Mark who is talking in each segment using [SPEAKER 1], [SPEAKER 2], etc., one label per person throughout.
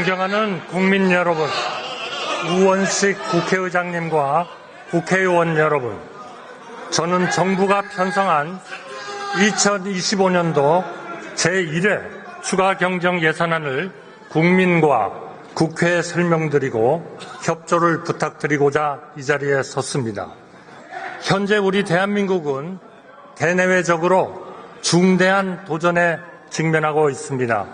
[SPEAKER 1] 존경하는 국민 여러분, 우원식 국회의장님과 국회의원 여러분, 저는 정부가 편성한 2025년도 제1회 추가 경정 예산안을 국민과 국회에 설명드리고 협조를 부탁드리고자 이 자리에 섰습니다. 현재 우리 대한민국은 대내외적으로 중대한 도전에 직면하고 있습니다.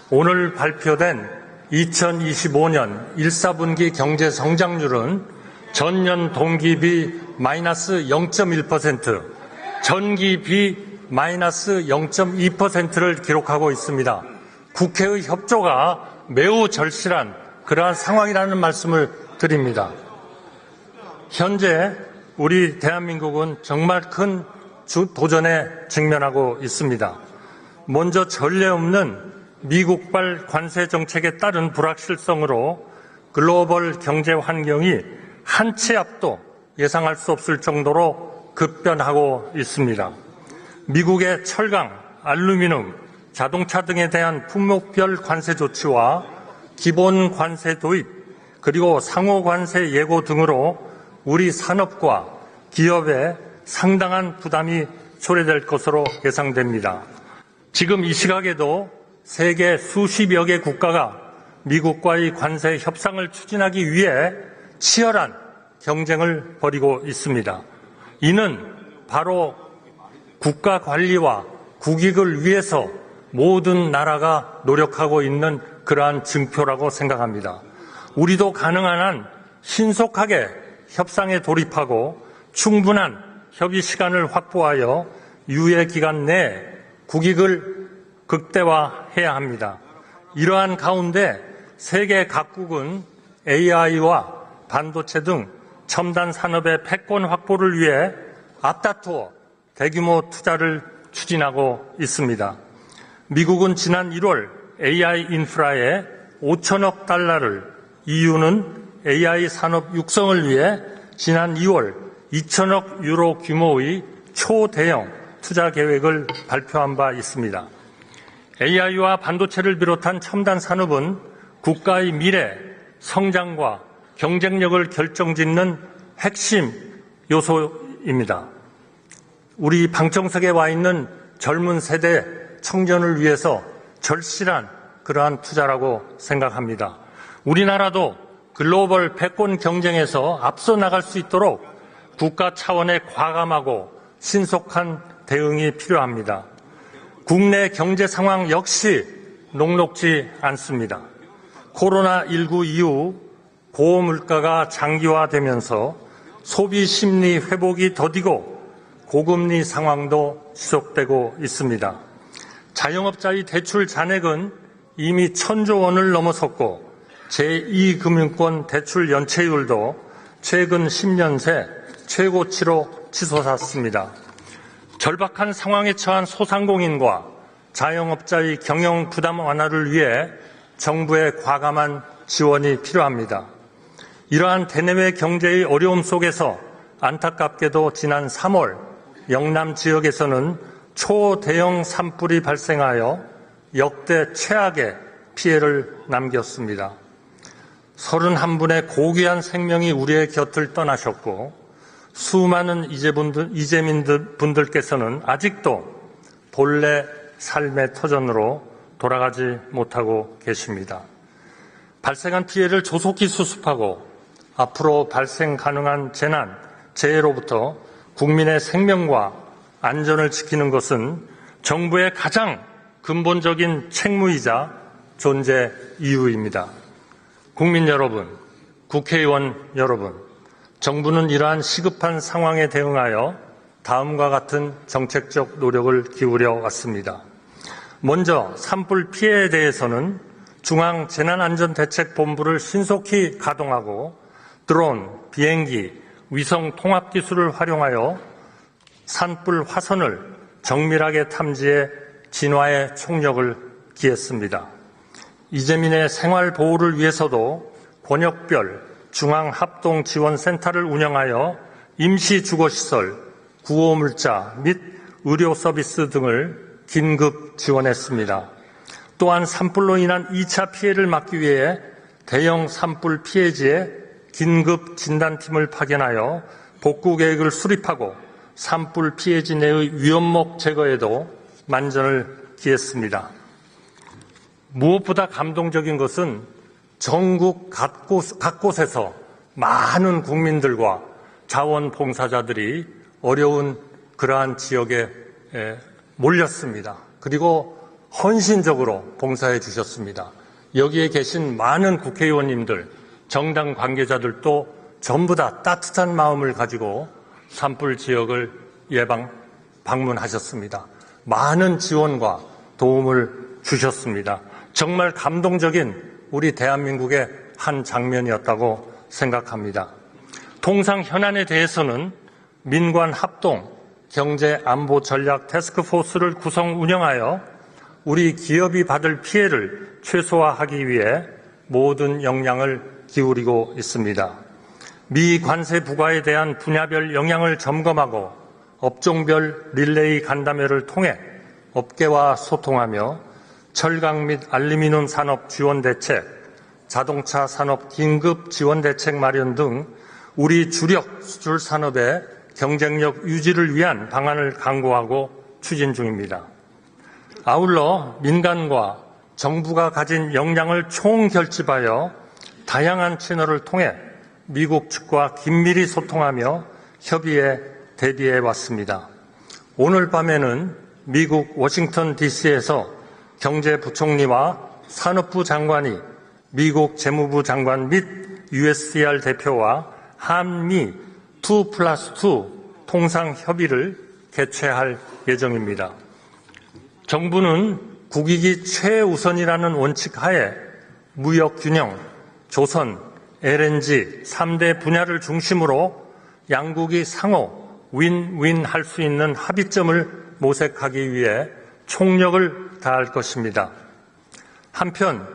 [SPEAKER 1] 오늘 발표된 2025년 1사분기 경제 성장률은 전년 동기비 마이너스 0.1%, 전기비 마이너스 0.2%를 기록하고 있습니다. 국회의 협조가 매우 절실한 그러한 상황이라는 말씀을 드립니다. 현재 우리 대한민국은 정말 큰 도전에 직면하고 있습니다. 먼저 전례 없는 미국발 관세 정책에 따른 불확실성으로 글로벌 경제 환경이 한 치 앞도 예상할 수 없을 정도로 급변하고 있습니다. 미국의 철강, 알루미늄, 자동차 등에 대한 품목별 관세 조치와 기본 관세 도입, 그리고 상호 관세 예고 등으로 우리 산업과 기업에 상당한 부담이 초래될 것으로 예상됩니다. 지금 이 시각에도 세계 수십여 개 국가가 미국과의 관세 협상을 추진하기 위해 치열한 경쟁을 벌이고 있습니다. 이는 바로 국가 관리와 국익을 위해서 모든 나라가 노력하고 있는 그러한 증표라고 생각합니다. 우리도 가능한 한 신속하게 협상에 돌입하고 충분한 협의 시간을 확보하여 유예 기간 내에 국익을 극대화해야 합니다. 이러한 가운데 세계 각국은 AI와 반도체 등 첨단 산업의 패권 확보를 위해 앞다투어 대규모 투자를 추진하고 있습니다. 미국은 지난 1월 AI 인프라에 5천억 달러를, EU는 AI 산업 육성을 위해 지난 2월 2천억 유로 규모의 초대형 투자 계획을 발표한 바 있습니다. AI와 반도체를 비롯한 첨단 산업은 국가의 미래, 성장과 경쟁력을 결정짓는 핵심 요소입니다. 우리 방청석에 와 있는 젊은 세대 청년을 위해서 절실한 그러한 투자라고 생각합니다. 우리나라도 글로벌 패권 경쟁에서 앞서 나갈 수 있도록 국가 차원의 과감하고 신속한 대응이 필요합니다. 국내 경제 상황 역시 녹록지 않습니다. 코로나19 이후 고물가가 장기화되면서 소비 심리 회복이 더디고 고금리 상황도 지속되고 있습니다. 자영업자의 대출 잔액은 이미 1,000조 원을 넘어섰고 제2금융권 대출 연체율도 최근 10년 새 최고치로 치솟았습니다. 절박한 상황에 처한 소상공인과 자영업자의 경영 부담 완화를 위해 정부의 과감한 지원이 필요합니다. 이러한 대내외 경제의 어려움 속에서 안타깝게도 지난 3월 영남 지역에서는 초대형 산불이 발생하여 역대 최악의 피해를 남겼습니다. 31분의 고귀한 생명이 우리의 곁을 떠나셨고 수많은 이재민분들께서는 아직도 본래 삶의 터전으로 돌아가지 못하고 계십니다. 발생한 피해를 조속히 수습하고 앞으로 발생 가능한 재난, 재해로부터 국민의 생명과 안전을 지키는 것은 정부의 가장 근본적인 책무이자 존재 이유입니다. 국민 여러분, 국회의원 여러분, 정부는 이러한 시급한 상황에 대응하여 다음과 같은 정책적 노력을 기울여 왔습니다. 먼저 산불 피해에 대해서는 중앙재난안전대책본부를 신속히 가동하고 드론, 비행기, 위성 통합 기술을 활용하여 산불 화선을 정밀하게 탐지해 진화에 총력을 기했습니다. 이재민의 생활 보호를 위해서도 권역별 중앙합동지원센터를 운영하여 임시주거시설, 구호물자 및 의료 서비스 등을 긴급 지원했습니다. 또한 산불로 인한 2차 피해를 막기 위해 대형 산불 피해지에 긴급 진단팀을 파견하여 복구 계획을 수립하고 산불 피해지 내의 위험목 제거에도 만전을 기했습니다. 무엇보다 감동적인 것은 전국 각곳에서 많은 국민들과 자원봉사자들이 어려운 그러한 지역에 몰렸습니다. 그리고 헌신적으로 봉사해 주셨습니다. 여기에 계신 많은 국회의원님들, 정당 관계자들도 전부 다 따뜻한 마음을 가지고 산불 지역을 방문하셨습니다. 많은 지원과 도움을 주셨습니다. 정말 감동적인 우리 대한민국의 한 장면이었다고 생각합니다. 통상 현안에 대해서는 민관 합동 경제안보전략 태스크포스를 구성 운영하여 우리 기업이 받을 피해를 최소화하기 위해 모든 역량을 기울이고 있습니다. 미 관세 부과에 대한 분야별 영향을 점검하고 업종별 릴레이 간담회를 통해 업계와 소통하며 철강 및 알루미늄 산업 지원 대책, 자동차 산업 긴급 지원 대책 마련 등 우리 주력 수출 산업의 경쟁력 유지를 위한 방안을 강구하고 추진 중입니다. 아울러 민간과 정부가 가진 역량을 총결집하여 다양한 채널을 통해 미국 측과 긴밀히 소통하며 협의에 대비해 왔습니다. 오늘 밤에는 미국 워싱턴 DC에서 경제부총리와 산업부 장관이 미국 재무부 장관 및 USTR 대표와 한미 2+2 통상협의를 개최할 예정입니다. 정부는 국익이 최우선이라는 원칙 하에 무역균형, 조선, LNG 3대 분야를 중심으로 양국이 상호 윈윈 할 수 있는 합의점을 모색하기 위해 총력을 다할 것입니다. 한편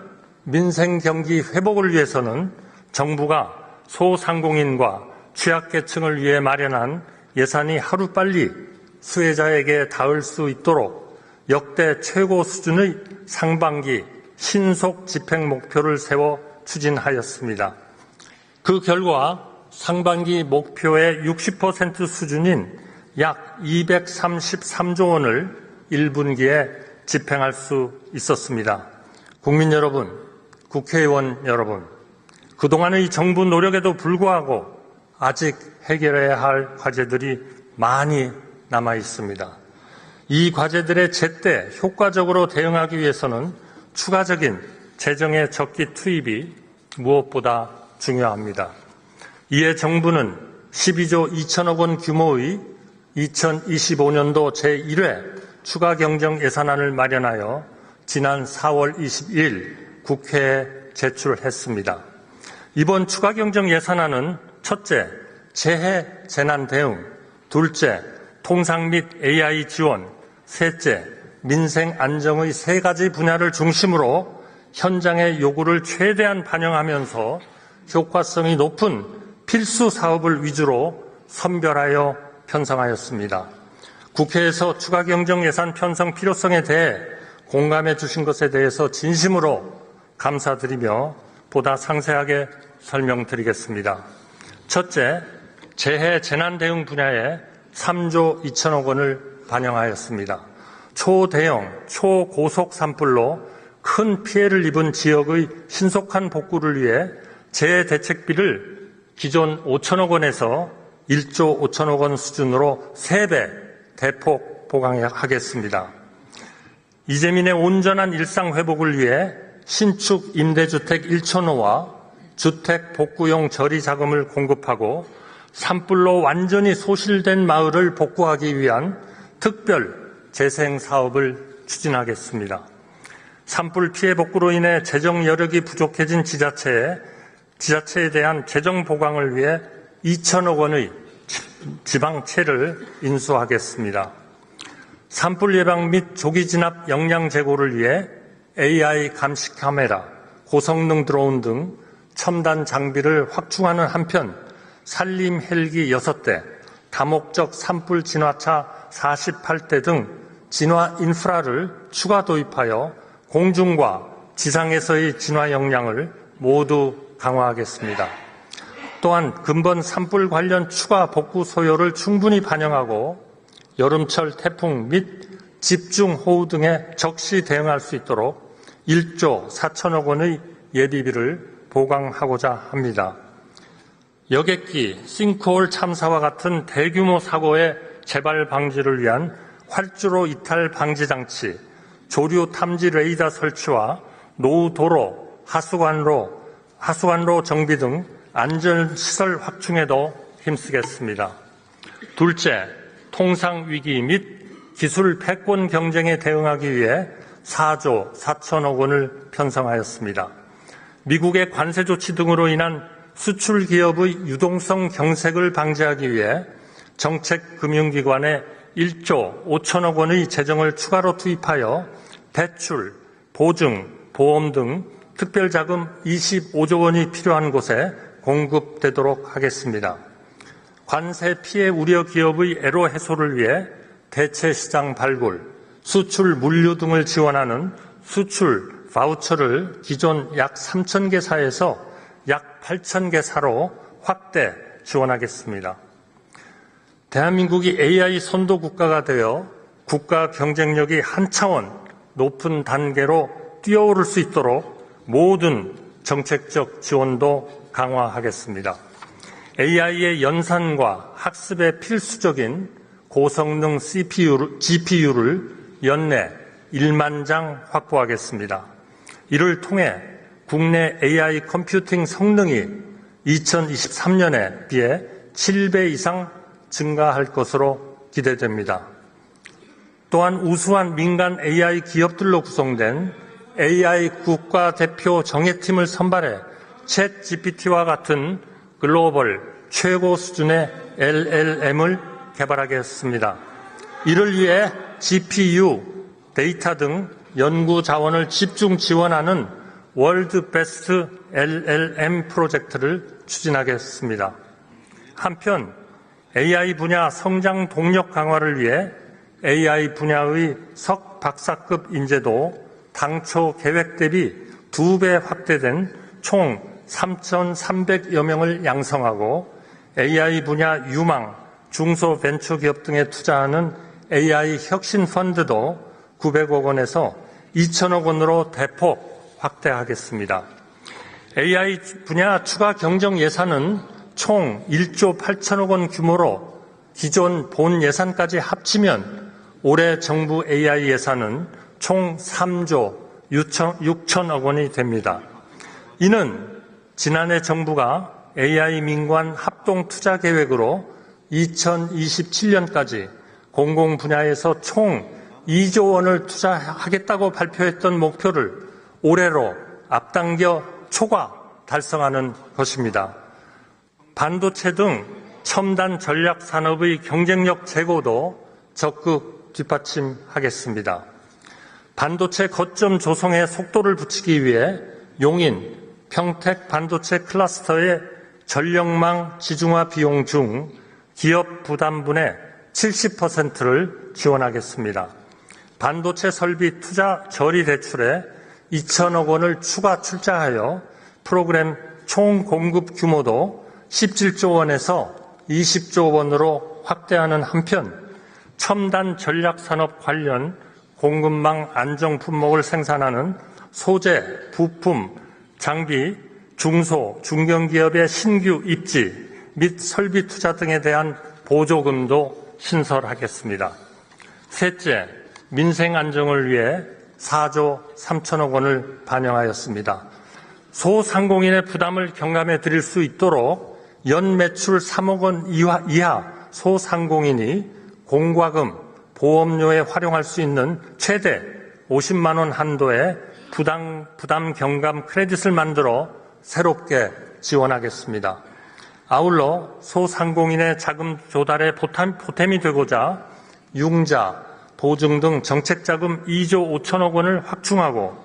[SPEAKER 1] 민생 경기 회복을 위해서는 정부가 소상공인과 취약계층을 위해 마련한 예산이 하루빨리 수혜자에게 닿을 수 있도록 역대 최고 수준의 상반기 신속 집행 목표를 세워 추진하였습니다. 그 결과 상반기 목표의 60% 수준인 약 233조 원을 1분기에 집행할 수 있었습니다. 국민 여러분, 국회의원 여러분, 그동안의 정부 노력에도 불구하고 아직 해결해야 할 과제들이 많이 남아 있습니다. 이 과제들에 제때 효과적으로 대응하기 위해서는 추가적인 재정의 적기 투입이 무엇보다 중요합니다. 이에 정부는 12조 2천억 원 규모의 2025년도 제1회 추가경정 예산안을 마련하여 지난 4월 22일 국회에 제출했습니다. 이번 추가경정 예산안은 첫째, 재해 재난 대응, 둘째, 통상 및 AI 지원, 셋째, 민생 안정의 세 가지 분야를 중심으로 현장의 요구를 최대한 반영하면서 효과성이 높은 필수 사업을 위주로 선별하여 편성하였습니다. 국회에서 추가경정 예산 편성 필요성에 대해 공감해 주신 것에 대해서 진심으로 감사드리며 보다 상세하게 설명드리겠습니다. 첫째, 재해 재난 대응 분야에 3조 2천억 원을 반영하였습니다. 초대형, 초고속 산불로 큰 피해를 입은 지역의 신속한 복구를 위해 재해대책비를 기존 5천억 원에서 1조 5천억 원 수준으로 3배 대폭 보강하겠습니다. 이재민의 온전한 일상 회복을 위해 신축 임대주택 1,000호와 주택 복구용 저리 자금을 공급하고 산불로 완전히 소실된 마을을 복구하기 위한 특별 재생 사업을 추진하겠습니다. 산불 피해 복구로 인해 재정 여력이 부족해진 지자체에 대한 재정 보강을 위해 2천억 원의 지방채를 인수하겠습니다. 산불 예방 및 조기 진압 역량 제고를 위해 AI 감시 카메라, 고성능 드론 등 첨단 장비를 확충하는 한편 산림 헬기 6대, 다목적 산불 진화차 48대 등 진화 인프라를 추가 도입하여 공중과 지상에서의 진화 역량을 모두 강화하겠습니다. 또한 근본 산불 관련 추가 복구 소요를 충분히 반영하고 여름철 태풍 및 집중호우 등에 적시 대응할 수 있도록 1조 4천억 원의 예비비를 보강하고자 합니다. 여객기, 싱크홀 참사와 같은 대규모 사고의 재발 방지를 위한 활주로 이탈 방지 장치, 조류 탐지 레이더 설치와 노후 도로, 하수관로 정비 등 안전시설 확충에도 힘쓰겠습니다. 둘째, 통상위기 및 기술 패권 경쟁에 대응하기 위해 4조 4천억 원을 편성하였습니다. 미국의 관세 조치 등으로 인한 수출 기업의 유동성 경색을 방지하기 위해 정책금융기관에 1조 5천억 원의 재정을 추가로 투입하여 대출, 보증, 보험 등 특별자금 25조 원이 필요한 곳에 공급되도록 하겠습니다. 관세 피해 우려 기업의 애로 해소를 위해 대체 시장 발굴, 수출 물류 등을 지원하는 수출 바우처를 기존 약 3,000개 사에서 약 8,000개 사로 확대 지원하겠습니다. 대한민국이 AI 선도 국가가 되어 국가 경쟁력이 한 차원 높은 단계로 뛰어오를 수 있도록 모든 정책적 지원도 강화하겠습니다. AI의 연산과 학습에 필수적인 고성능 GPU를 연내 1만 장 확보하겠습니다. 이를 통해 국내 AI 컴퓨팅 성능이 2023년에 비해 7배 이상 증가할 것으로 기대됩니다. 또한 우수한 민간 AI 기업들로 구성된 AI 국가대표 정예팀을 선발해 챗 GPT와 같은 글로벌 최고 수준의 LLM을 개발하겠습니다. 이를 위해 GPU, 데이터 등 연구 자원을 집중 지원하는 월드 베스트 LLM 프로젝트를 추진하겠습니다. 한편 AI 분야 성장 동력 강화를 위해 AI 분야의 석박사급 인재도 당초 계획 대비 2배 확대된 총 3,300여 명을 양성하고 AI 분야 유망, 중소벤처기업 등에 투자하는 AI 혁신 펀드도 900억 원에서 2천억 원으로 대폭 확대하겠습니다. AI 분야 추가 경정 예산은 총 1조 8천억 원 규모로 기존 본 예산까지 합치면 올해 정부 AI 예산은 총 3조 6천억 원이 됩니다. 이는 지난해 정부가 AI 민관 합동 투자 계획으로 2027년까지 공공 분야에서 총 2조 원을 투자하겠다고 발표했던 목표를 올해로 앞당겨 초과 달성하는 것입니다. 반도체 등 첨단 전략 산업의 경쟁력 제고도 적극 뒷받침하겠습니다. 반도체 거점 조성에 속도를 붙이기 위해 용인, 평택 반도체 클러스터의 전력망 지중화 비용 중 기업 부담분의 70%를 지원하겠습니다. 반도체 설비 투자 저리 대출에 2천억 원을 추가 출자하여 프로그램 총 공급 규모도 17조 원에서 20조 원으로 확대하는 한편 첨단 전략산업 관련 공급망 안정 품목을 생산하는 소재, 부품, 장비, 중소, 중견기업의 신규 입지 및 설비 투자 등에 대한 보조금도 신설하겠습니다. 셋째, 민생 안정을 위해 4조 3천억 원을 반영하였습니다. 소상공인의 부담을 경감해 드릴 수 있도록 연 매출 3억 원 이하 소상공인이 공과금, 보험료에 활용할 수 있는 최대 50만 원 한도의 부담 경감 크레딧을 만들어 새롭게 지원하겠습니다. 아울러 소상공인의 자금 조달에 보탬이 되고자 융자, 보증 등 정책자금 2조 5천억 원을 확충하고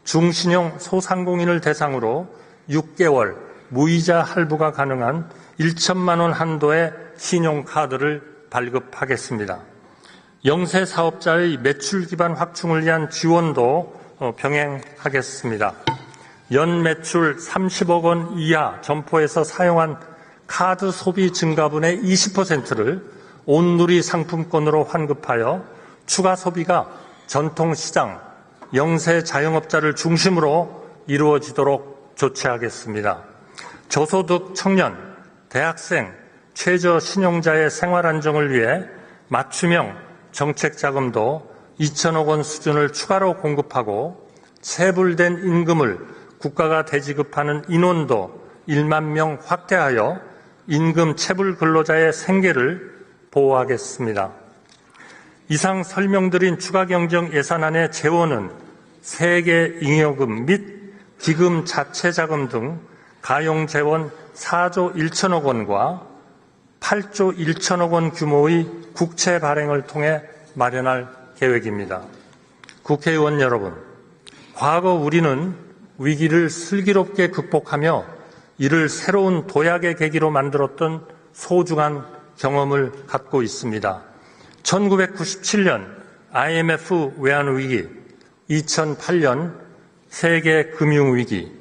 [SPEAKER 1] 중신용 소상공인을 대상으로 6개월 무이자 할부가 가능한 1천만 원 한도의 신용카드를 발급하겠습니다. 영세 사업자의 매출 기반 확충을 위한 지원도 병행하겠습니다. 연 매출 30억 원 이하 점포에서 사용한 카드 소비 증가분의 20%를 온누리 상품권으로 환급하여 추가 소비가 전통시장, 영세 자영업자를 중심으로 이루어지도록 조치하겠습니다. 저소득 청년, 대학생, 최저 신용자의 생활 안정을 위해 맞춤형 정책 자금도 2천억 원 수준을 추가로 공급하고 체불된 임금을 국가가 대지급하는 인원도 1만 명 확대하여 임금 체불 근로자의 생계를 보호하겠습니다. 이상 설명드린 추가경정 예산안의 재원은 세계 잉여금 및 기금 자체자금 등 가용재원 4조 1천억 원과 8조 1천억 원 규모의 국채 발행을 통해 마련할 계획입니다. 국회의원 여러분, 과거 우리는 위기를 슬기롭게 극복하며 이를 새로운 도약의 계기로 만들었던 소중한 경험을 갖고 있습니다. 1997년 IMF 외환위기, 2008년 세계금융위기,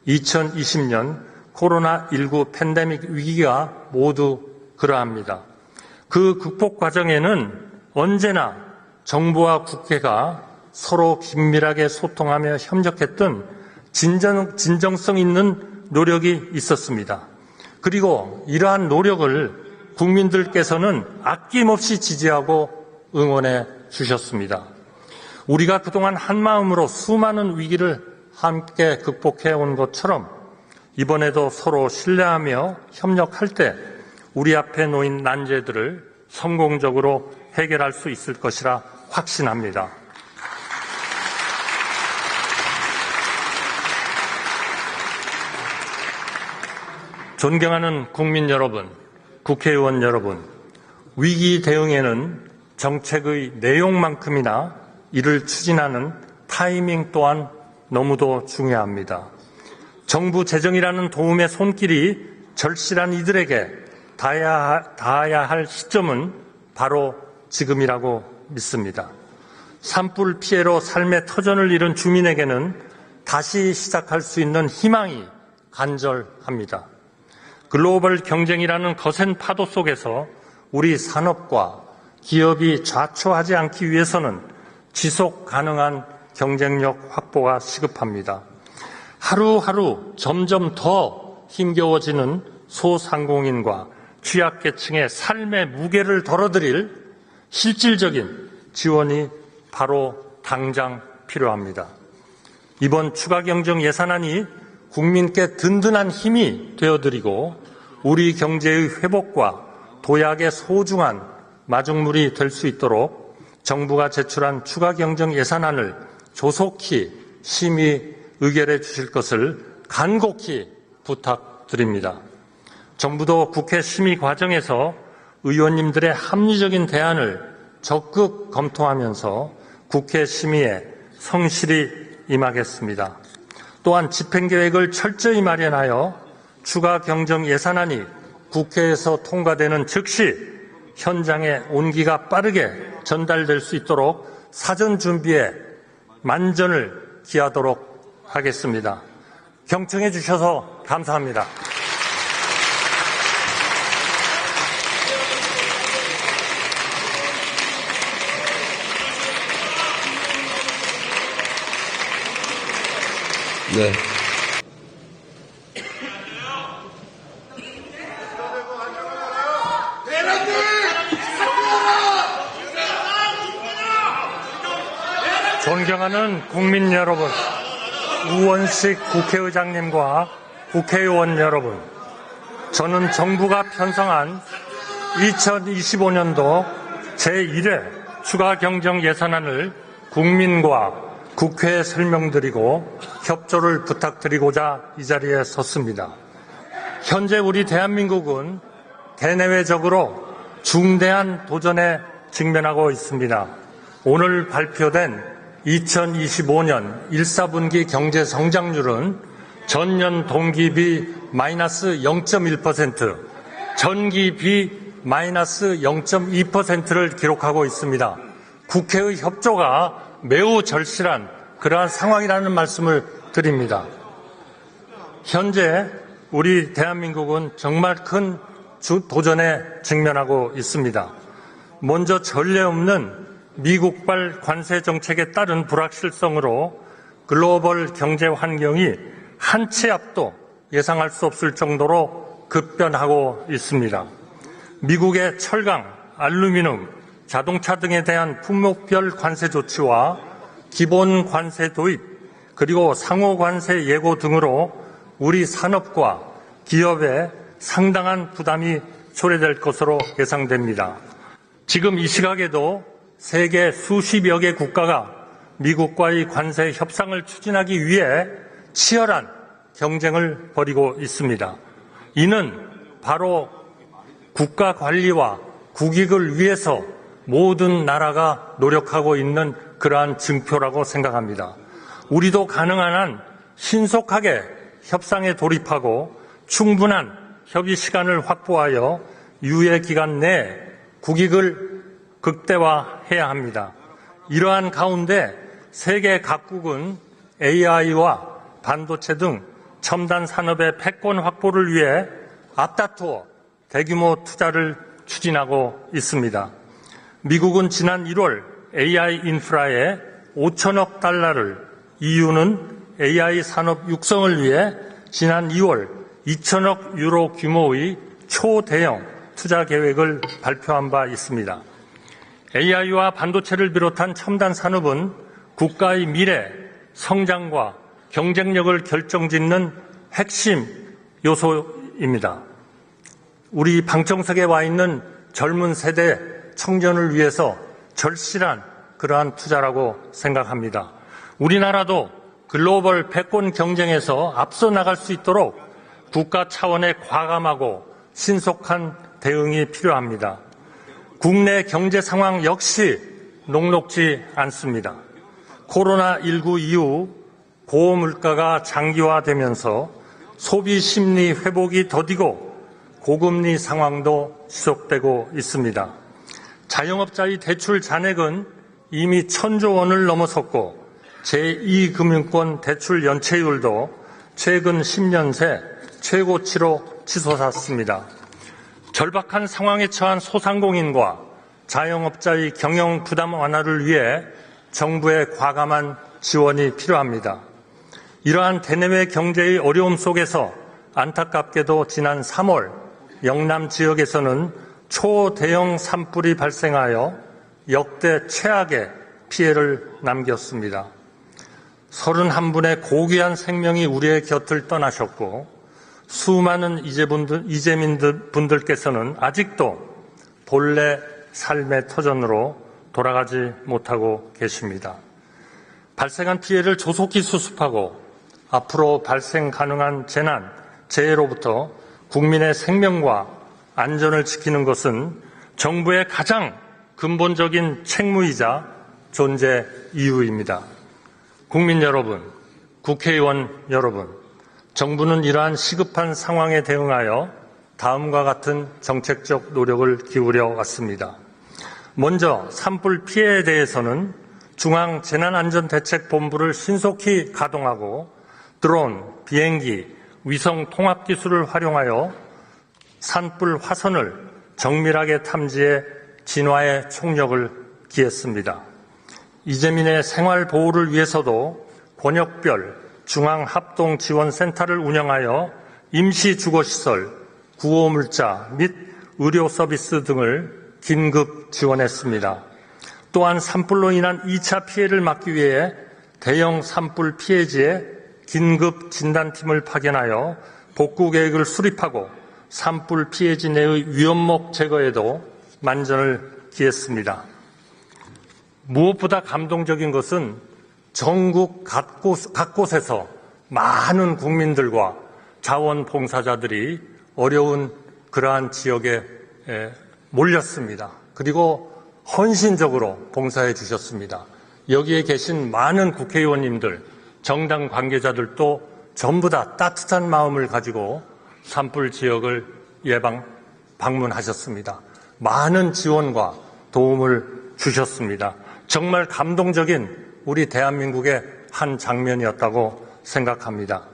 [SPEAKER 1] 2020년 코로나19 팬데믹 위기가 모두 그러합니다. 그 극복 과정에는 언제나 정부와 국회가 서로 긴밀하게 소통하며 협력했던 진정성 있는 노력이 있었습니다. 그리고 이러한 노력을 국민들께서는 아낌없이 지지하고 응원해 주셨습니다. 우리가 그동안 한마음으로 수많은 위기를 함께 극복해 온 것처럼 이번에도 서로 신뢰하며 협력할 때 우리 앞에 놓인 난제들을 성공적으로 해결할 수 있을 것이라 확신합니다. 존경하는 국민 여러분, 국회의원 여러분, 위기 대응에는 정책의 내용만큼이나 이를 추진하는 타이밍 또한 너무도 중요합니다. 정부 재정이라는 도움의 손길이 절실한 이들에게 닿아야 할 시점은 바로 지금이라고 믿습니다. 산불 피해로 삶의 터전을 잃은 주민에게는 다시 시작할 수 있는 희망이 간절합니다. 글로벌 경쟁이라는 거센 파도 속에서 우리 산업과 기업이 좌초하지 않기 위해서는 지속 가능한 경쟁력 확보가 시급합니다. 하루하루 점점 더 힘겨워지는 소상공인과 취약계층의 삶의 무게를 덜어드릴 실질적인 지원이 바로 당장 필요합니다. 이번 추가경정 예산안이 국민께 든든한 힘이 되어드리고 우리 경제의 회복과 도약의 소중한 마중물이 될 수 있도록 정부가 제출한 추가경정 예산안을 조속히 심의 의결해 주실 것을 간곡히 부탁드립니다. 정부도 국회 심의 과정에서 의원님들의 합리적인 대안을 적극 검토하면서 국회 심의에 성실히 임하겠습니다. 또한 집행계획을 철저히 마련하여 추가 경정 예산안이 국회에서 통과되는 즉시 현장에 온기가 빠르게 전달될 수 있도록 사전 준비에 만전을 기하도록 하겠습니다. 경청해 주셔서 감사합니다.
[SPEAKER 2] 네.
[SPEAKER 1] 존경하는 국민 여러분, 우원식 국회의장님과 국회의원 여러분, 저는 정부가 편성한 2025년도 제1회 추가 경정 예산안을 국민과 국회에 설명드리고 협조를 부탁드리고자 이 자리에 섰습니다. 현재 우리 대한민국은 대내외적으로 중대한 도전에 직면하고 있습니다. 오늘 발표된 2025년 1사분기 경제 성장률은 전년 동기비 마이너스 0.1%, 전기비 마이너스 0.2%를 기록하고 있습니다. 국회의 협조가 매우 절실한 그러한 상황이라는 말씀을 드립니다. 현재 우리 대한민국은 정말 큰 도전에 직면하고 있습니다. 먼저 전례 없는 미국발 관세 정책에 따른 불확실성으로 글로벌 경제 환경이 한 치 앞도 예상할 수 없을 정도로 급변하고 있습니다. 미국의 철강, 알루미늄, 자동차 등에 대한 품목별 관세 조치와 기본 관세 도입, 그리고 상호 관세 예고 등으로 우리 산업과 기업에 상당한 부담이 초래될 것으로 예상됩니다. 지금 이 시각에도 세계 수십여 개 국가가 미국과의 관세 협상을 추진하기 위해 치열한 경쟁을 벌이고 있습니다. 이는 바로 국가 관리와 국익을 위해서 모든 나라가 노력하고 있는 그러한 증표라고 생각합니다. 우리도 가능한 한 신속하게 협상에 돌입하고 충분한 협의 시간을 확보하여 유예 기간 내에 국익을 극대화해야 합니다. 이러한 가운데 세계 각국은 AI와 반도체 등 첨단 산업의 패권 확보를 위해 앞다투어 대규모 투자를 추진하고 있습니다. 미국은 지난 1월 AI 인프라에 5천억 달러를, EU는 AI 산업 육성을 위해 지난 2월 2천억 유로 규모의 초대형 투자 계획을 발표한 바 있습니다. AI와 반도체를 비롯한 첨단 산업은 국가의 미래, 성장과 경쟁력을 결정짓는 핵심 요소입니다. 우리 방청석에 와 있는 젊은 세대 청년을 위해서 절실한 그러한 투자라고 생각합니다. 우리나라도 글로벌 패권 경쟁에서 앞서 나갈 수 있도록 국가 차원의 과감하고 신속한 대응이 필요합니다. 국내 경제 상황 역시 녹록지 않습니다. 코로나19 이후 고물가가 장기화되면서 소비 심리 회복이 더디고 고금리 상황도 지속되고 있습니다. 자영업자의 대출 잔액은 이미 1,000조 원을 넘어섰고 제2금융권 대출 연체율도 최근 10년 새 최고치로 치솟았습니다. 절박한 상황에 처한 소상공인과 자영업자의 경영 부담 완화를 위해 정부의 과감한 지원이 필요합니다. 이러한 대내외 경제의 어려움 속에서 안타깝게도 지난 3월 영남 지역에서는 초대형 산불이 발생하여 역대 최악의 피해를 남겼습니다. 31분의 고귀한 생명이 우리의 곁을 떠나셨고 수많은 이재민 분들께서는 아직도 본래 삶의 터전으로 돌아가지 못하고 계십니다. 발생한 피해를 조속히 수습하고 앞으로 발생 가능한 재난, 재해로부터 국민의 생명과 안전을 지키는 것은 정부의 가장 근본적인 책무이자 존재 이유입니다. 국민 여러분, 국회의원 여러분, 정부는 이러한 시급한 상황에 대응하여 다음과 같은 정책적 노력을 기울여 왔습니다. 먼저 산불 피해에 대해서는 중앙재난안전대책본부를 신속히 가동하고 드론, 비행기, 위성 통합 기술을 활용하여 산불 화선을 정밀하게 탐지해 진화에 총력을 기했습니다. 이재민의 생활 보호를 위해서도 권역별 중앙합동지원센터를 운영하여 임시주거시설, 구호물자 및 의료 서비스 등을 긴급 지원했습니다. 또한 산불로 인한 2차 피해를 막기 위해 대형 산불 피해지에 긴급 진단팀을 파견하여 복구 계획을 수립하고 산불 피해지 내의 위험목 제거에도 만전을 기했습니다. 무엇보다 감동적인 것은 전국 각곳에서 많은 국민들과 자원봉사자들이 어려운 그러한 지역에 몰렸습니다. 그리고 헌신적으로 봉사해 주셨습니다. 여기에 계신 많은 국회의원님들, 정당 관계자들도 전부 다 따뜻한 마음을 가지고 산불 지역을 방문하셨습니다. 많은 지원과 도움을 주셨습니다. 정말 감동적인 우리 대한민국의 한 장면이었다고 생각합니다.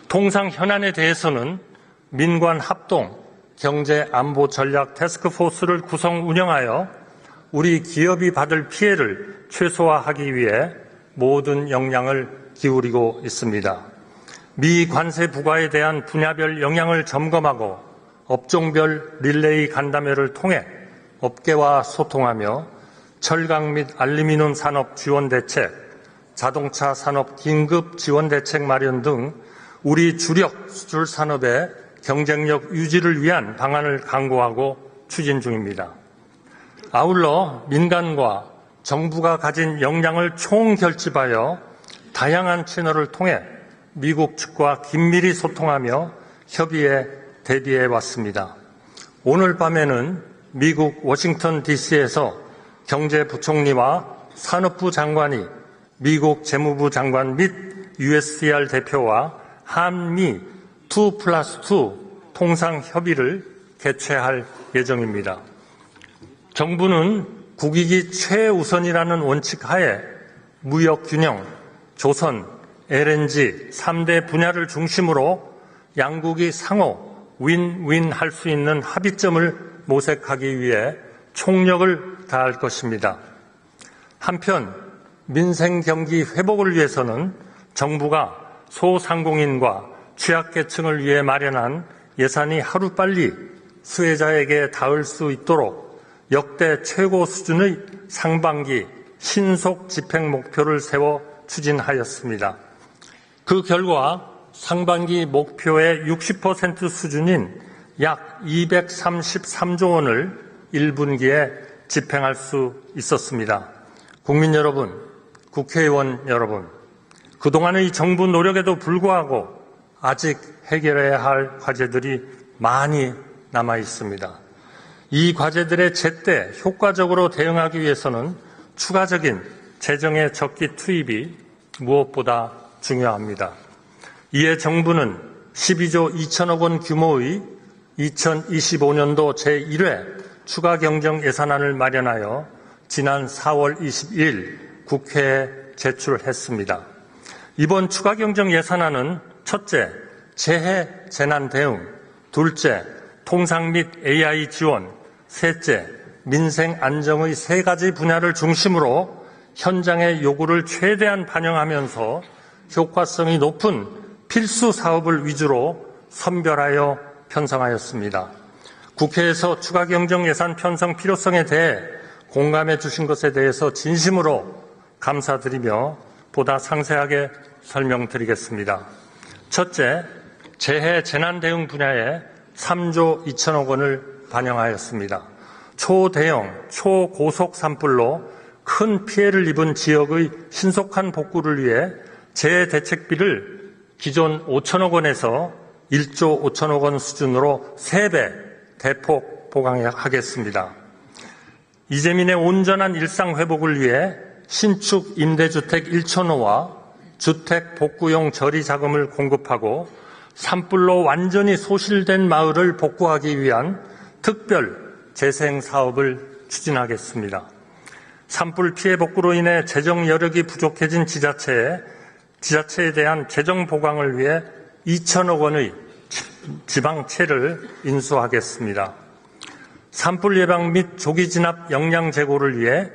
[SPEAKER 1] 통상 현안에 대해서는 민관 합동 경제안보전략 태스크포스를 구성 운영하여 우리 기업이 받을 피해를 최소화하기 위해 모든 역량을 기울이고 있습니다. 미 관세 부과에 대한 분야별 영향을 점검하고 업종별 릴레이 간담회를 통해 업계와 소통하며 철강 및 알루미늄 산업 지원 대책, 자동차 산업 긴급 지원 대책 마련 등 우리 주력 수출 산업의 경쟁력 유지를 위한 방안을 강구하고 추진 중입니다. 아울러 민간과 정부가 가진 역량을 총결집하여 다양한 채널을 통해 미국 측과 긴밀히 소통하며 협의에 대비해 왔습니다. 오늘 밤에는 미국 워싱턴 DC에서 경제부총리와 산업부 장관이 미국 재무부 장관 및 USTR 대표와 한미 2+2 통상협의를 개최할 예정입니다. 정부는 국익이 최우선이라는 원칙 하에 무역균형, 조선, LNG 3대 분야를 중심으로 양국이 상호 윈윈 할 수 있는 합의점을 모색하기 위해 총력을 다할 것입니다. 한편 민생 경기 회복을 위해서는 정부가 소상공인과 취약계층을 위해 마련한 예산이 하루빨리 수혜자에게 닿을 수 있도록 역대 최고 수준의 상반기 신속 집행 목표를 세워 추진하였습니다. 그 결과 상반기 목표의 60% 수준인 약 233조 원을 1분기에 집행할 수 있었습니다. 국민 여러분, 국회의원 여러분, 그동안의 정부 노력에도 불구하고 아직 해결해야 할 과제들이 많이 남아 있습니다. 이 과제들에 제때 효과적으로 대응하기 위해서는 추가적인 재정의 적기 투입이 무엇보다 중요합니다. 이에 정부는 12조 2천억 원 규모의 2025년도 제1회 추가경정 예산안을 마련하여 지난 4월 22일 국회에 제출했습니다. 이번 추가경정 예산안은 첫째, 재해 재난 대응, 둘째, 통상 및 AI 지원, 셋째, 민생 안정의 세 가지 분야를 중심으로 현장의 요구를 최대한 반영하면서 효과성이 높은 필수 사업을 위주로 선별하여 편성하였습니다. 국회에서 추가경정 예산 편성 필요성에 대해 공감해 주신 것에 대해서 진심으로 감사드리며 보다 상세하게 설명드리겠습니다. 첫째, 재해 재난 대응 분야에 3조 2천억 원을 반영하였습니다. 초대형, 초고속 산불로 큰 피해를 입은 지역의 신속한 복구를 위해 재해대책비를 기존 5천억 원에서 1조 5천억 원 수준으로 3배 대폭 보강하겠습니다. 이재민의 온전한 일상 회복을 위해 신축 임대주택 1,000호와 주택 복구용 저리 자금을 공급하고 산불로 완전히 소실된 마을을 복구하기 위한 특별 재생 사업을 추진하겠습니다. 산불 피해 복구로 인해 재정 여력이 부족해진 지자체에 대한 재정 보강을 위해 2천억 원의 지방채를 인수하겠습니다. 산불 예방 및 조기 진압 역량 제고를 위해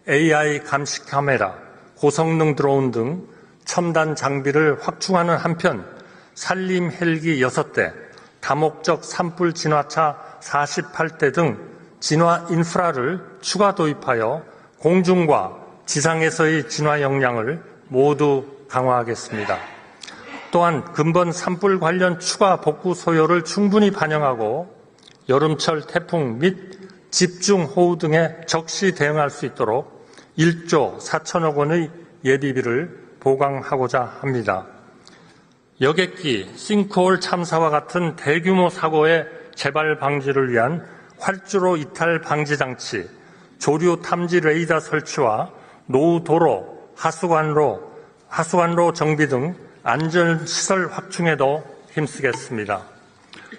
[SPEAKER 1] AI 감시 카메라, 고성능 드론 등 첨단 장비를 확충하는 한편 산림 헬기 6대, 다목적 산불 진화차 48대 등 진화 인프라를 추가 도입하여 공중과 지상에서의 진화 역량을 모두 강화하겠습니다. 또한 근본 산불 관련 추가 복구 소요를 충분히 반영하고 여름철 태풍 및 집중호우 등에 적시 대응할 수 있도록 1조 4천억 원의 예비비를 보강하고자 합니다. 여객기, 싱크홀 참사와 같은 대규모 사고의 재발 방지를 위한 활주로 이탈 방지 장치, 조류 탐지 레이더 설치와 노후도로, 하수관로 정비 등 안전시설 확충에도 힘쓰겠습니다.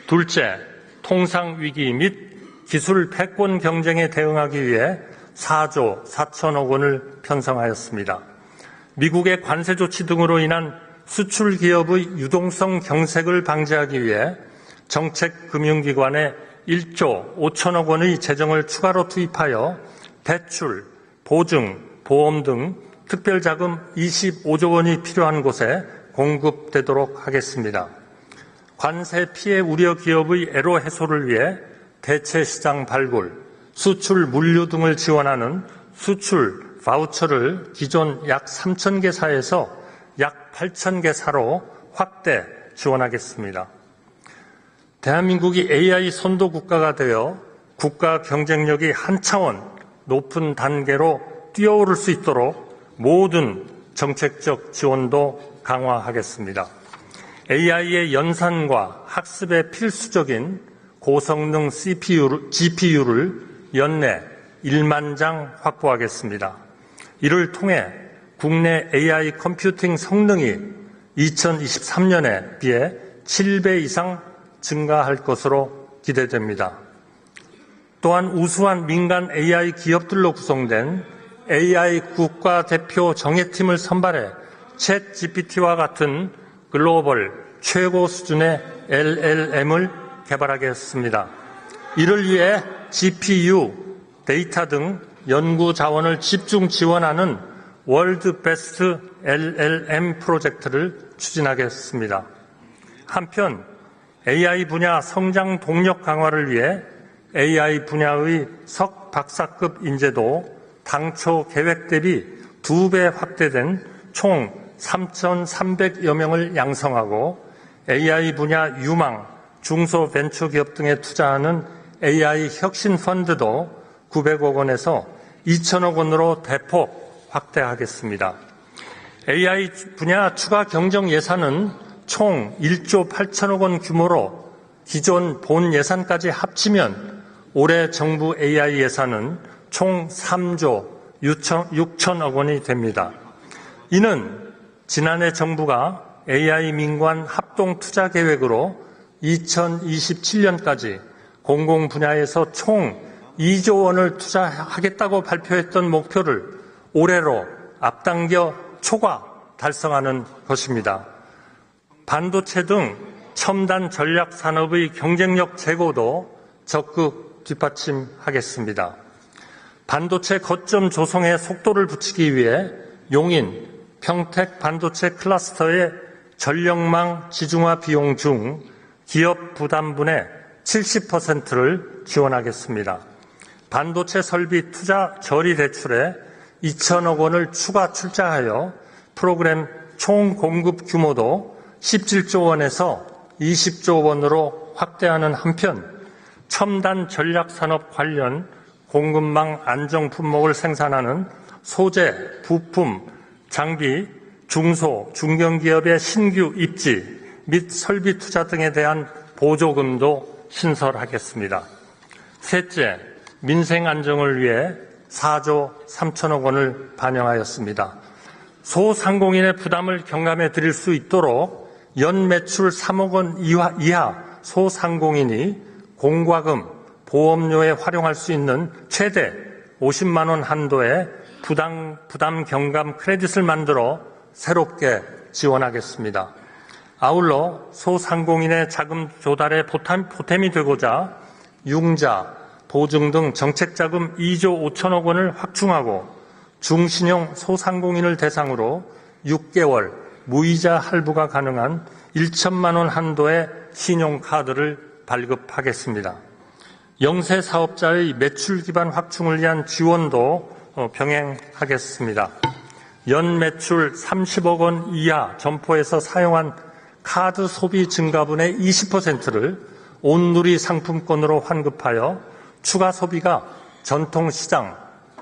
[SPEAKER 1] 둘째, 통상위기 및 기술 패권 경쟁에 대응하기 위해 4조 4천억 원을 편성하였습니다. 미국의 관세 조치 등으로 인한 수출 기업의 유동성 경색을 방지하기 위해 정책금융기관에 1조 5천억 원의 재정을 추가로 투입하여 대출, 보증, 보험 등 특별자금 25조 원이 필요한 곳에 공급되도록 하겠습니다. 관세 피해 우려 기업의 애로 해소를 위해 대체 시장 발굴, 수출 물류 등을 지원하는 수출 바우처를 기존 약 3,000개 사에서 약 8,000개 사로 확대 지원하겠습니다. 대한민국이 AI 선도 국가가 되어 국가 경쟁력이 한 차원 높은 단계로 뛰어오를 수 있도록 모든 정책적 지원도 강화하겠습니다. AI의 연산과 학습에 필수적인 고성능 GPU를 연내 1만 장 확보하겠습니다. 이를 통해 국내 AI 컴퓨팅 성능이 2023년에 비해 7배 이상 증가할 것으로 기대됩니다. 또한 우수한 민간 AI 기업들로 구성된 AI 국가대표 정예팀을 선발해 챗 GPT와 같은 글로벌 최고 수준의 LLM을 개발하겠습니다. 이를 위해 GPU, 데이터 등 연구 자원을 집중 지원하는 월드 베스트 LLM 프로젝트를 추진하겠습니다. 한편 AI 분야 성장 동력 강화를 위해 AI 분야의 석 박사급 인재도 당초 계획 대비 2배 확대된 총 3,300여 명을 양성하고 AI 분야 유망, 중소벤처기업 등에 투자하는 AI 혁신 펀드도 900억 원에서 2천억 원으로 대폭 확대하겠습니다. AI 분야 추가 경정 예산은 총 1조 8천억 원 규모로 기존 본 예산까지 합치면 올해 정부 AI 예산은 총 3조 6천억 원이 됩니다. 이는 지난해 정부가 AI 민관 합동 투자 계획으로 2027년까지 공공 분야에서 총 2조 원을 투자하겠다고 발표했던 목표를 올해로 앞당겨 초과 달성하는 것입니다. 반도체 등 첨단 전략 산업의 경쟁력 제고도 적극 뒷받침하겠습니다. 반도체 거점 조성에 속도를 붙이기 위해 용인, 평택 반도체 클러스터의 전력망 지중화 비용 중 기업 부담분의 70%를 지원하겠습니다. 반도체 설비 투자 저리 대출에 2천억 원을 추가 출자하여 프로그램 총 공급 규모도 17조 원에서 20조 원으로 확대하는 한편 첨단 전략산업 관련 공급망 안정 품목을 생산하는 소재, 부품, 장비, 중소, 중견기업의 신규 입지 및 설비 투자 등에 대한 보조금도 신설하겠습니다. 셋째, 민생 안정을 위해 4조 3천억 원을 반영하였습니다. 소상공인의 부담을 경감해 드릴 수 있도록 연 매출 3억 원 이하 소상공인이 공과금, 보험료에 활용할 수 있는 최대 50만 원 한도의 부담 경감 크레딧을 만들어 새롭게 지원하겠습니다. 아울러 소상공인의 자금 조달에 보탬이 되고자 융자, 보증 등 정책자금 2조 5천억 원을 확충하고 중신용 소상공인을 대상으로 6개월 무이자 할부가 가능한 1천만 원 한도의 신용카드를 발급하겠습니다. 영세 사업자의 매출 기반 확충을 위한 지원도 병행하겠습니다. 연 매출 30억 원 이하 점포에서 사용한 카드 소비 증가분의 20%를 온누리 상품권으로 환급하여 추가 소비가 전통시장,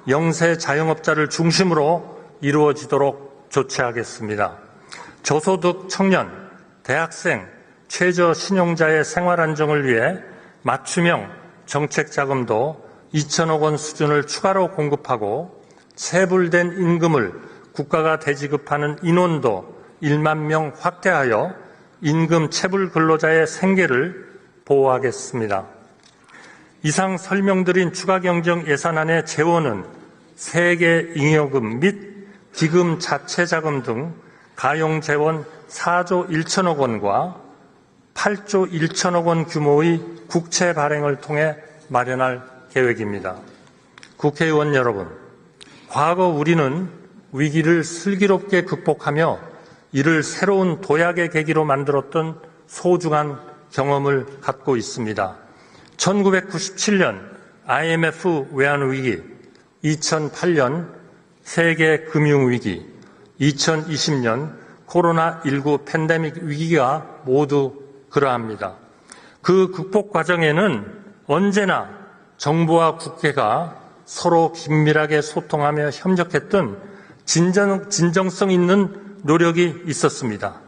[SPEAKER 1] 영세 자영업자를 중심으로 이루어지도록 조치하겠습니다. 저소득 청년, 대학생, 최저 신용자의 생활 안정을 위해 맞춤형 정책 자금도 2천억 원 수준을 추가로 공급하고 체불된 임금을 국가가 대지급하는 인원도 1만 명 확대하여 임금 체불 근로자의 생계를 보호하겠습니다. 이상 설명드린 추가 경정 예산안의 재원은 세계 잉여금 및 기금 자체 자금 등 가용 재원 4조 1천억 원과 8조 1천억 원 규모의 국채 발행을 통해 마련할 계획입니다. 국회의원 여러분, 과거 우리는 위기를 슬기롭게 극복하며 이를 새로운 도약의 계기로 만들었던 소중한 경험을 갖고 있습니다. 1997년 IMF 외환위기, 2008년 세계금융위기, 2020년 코로나19 팬데믹 위기가 모두 그러합니다. 그 극복 과정에는 언제나 정부와 국회가 서로 긴밀하게 소통하며 협력했던 진정성 있는 노력이 있었습니다.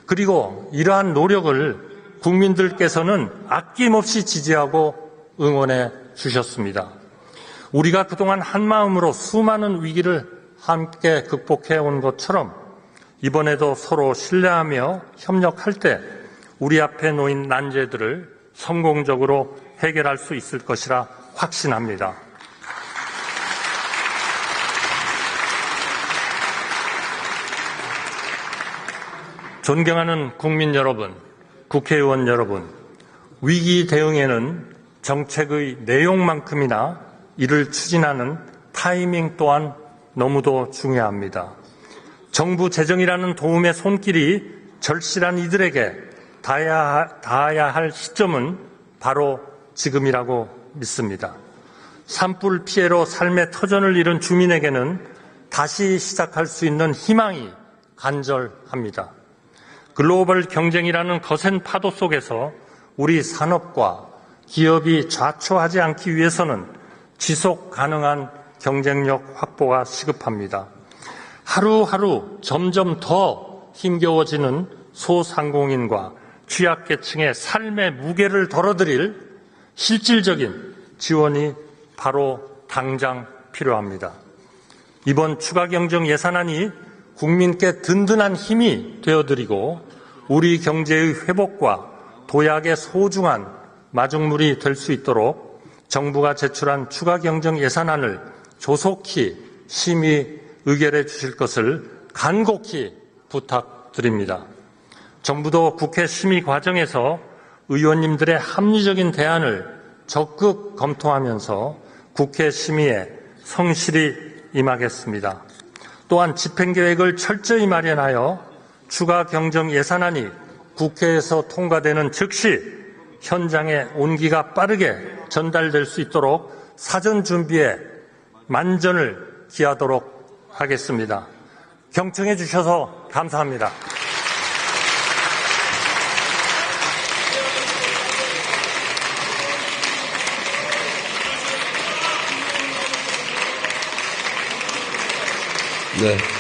[SPEAKER 1] 그리고 이러한 노력을 국민들께서는 아낌없이 지지하고 응원해 주셨습니다. 우리가 그동안 한마음으로 수많은 위기를 함께 극복해 온 것처럼 이번에도 서로 신뢰하며 협력할 때 우리 앞에 놓인 난제들을 성공적으로 해결할 수 있을 것이라 확신합니다. 존경하는 국민 여러분, 국회의원 여러분, 위기 대응에는 정책의 내용만큼이나 이를 추진하는 타이밍 또한 너무도 중요합니다. 정부 재정이라는 도움의 손길이 절실한 이들에게 닿아야 할 시점은 바로 지금이라고 믿습니다. 산불 피해로 삶의 터전을 잃은 주민에게는 다시 시작할 수 있는 희망이 간절합니다. 글로벌 경쟁이라는 거센 파도 속에서 우리 산업과 기업이 좌초하지 않기 위해서는 지속 가능한 경쟁력 확보가 시급합니다. 하루하루 점점 더 힘겨워지는 소상공인과 취약계층의 삶의 무게를 덜어드릴 실질적인 지원이 바로 당장 필요합니다. 이번 추가경정 예산안이 국민께 든든한 힘이 되어드리고 우리 경제의 회복과 도약의 소중한 마중물이 될 수 있도록 정부가 제출한 추가경정 예산안을 조속히 심의 의결해 주실 것을 간곡히 부탁드립니다. 정부도 국회 심의 과정에서 의원님들의 합리적인 대안을 적극 검토하면서 국회 심의에 성실히 임하겠습니다. 또한 집행계획을 철저히 마련하여 추가 경정 예산안이 국회에서 통과되는 즉시 현장에 온기가 빠르게 전달될 수 있도록 사전 준비에 만전을 기하도록 하겠습니다. 경청해 주셔서 감사합니다.
[SPEAKER 2] 네.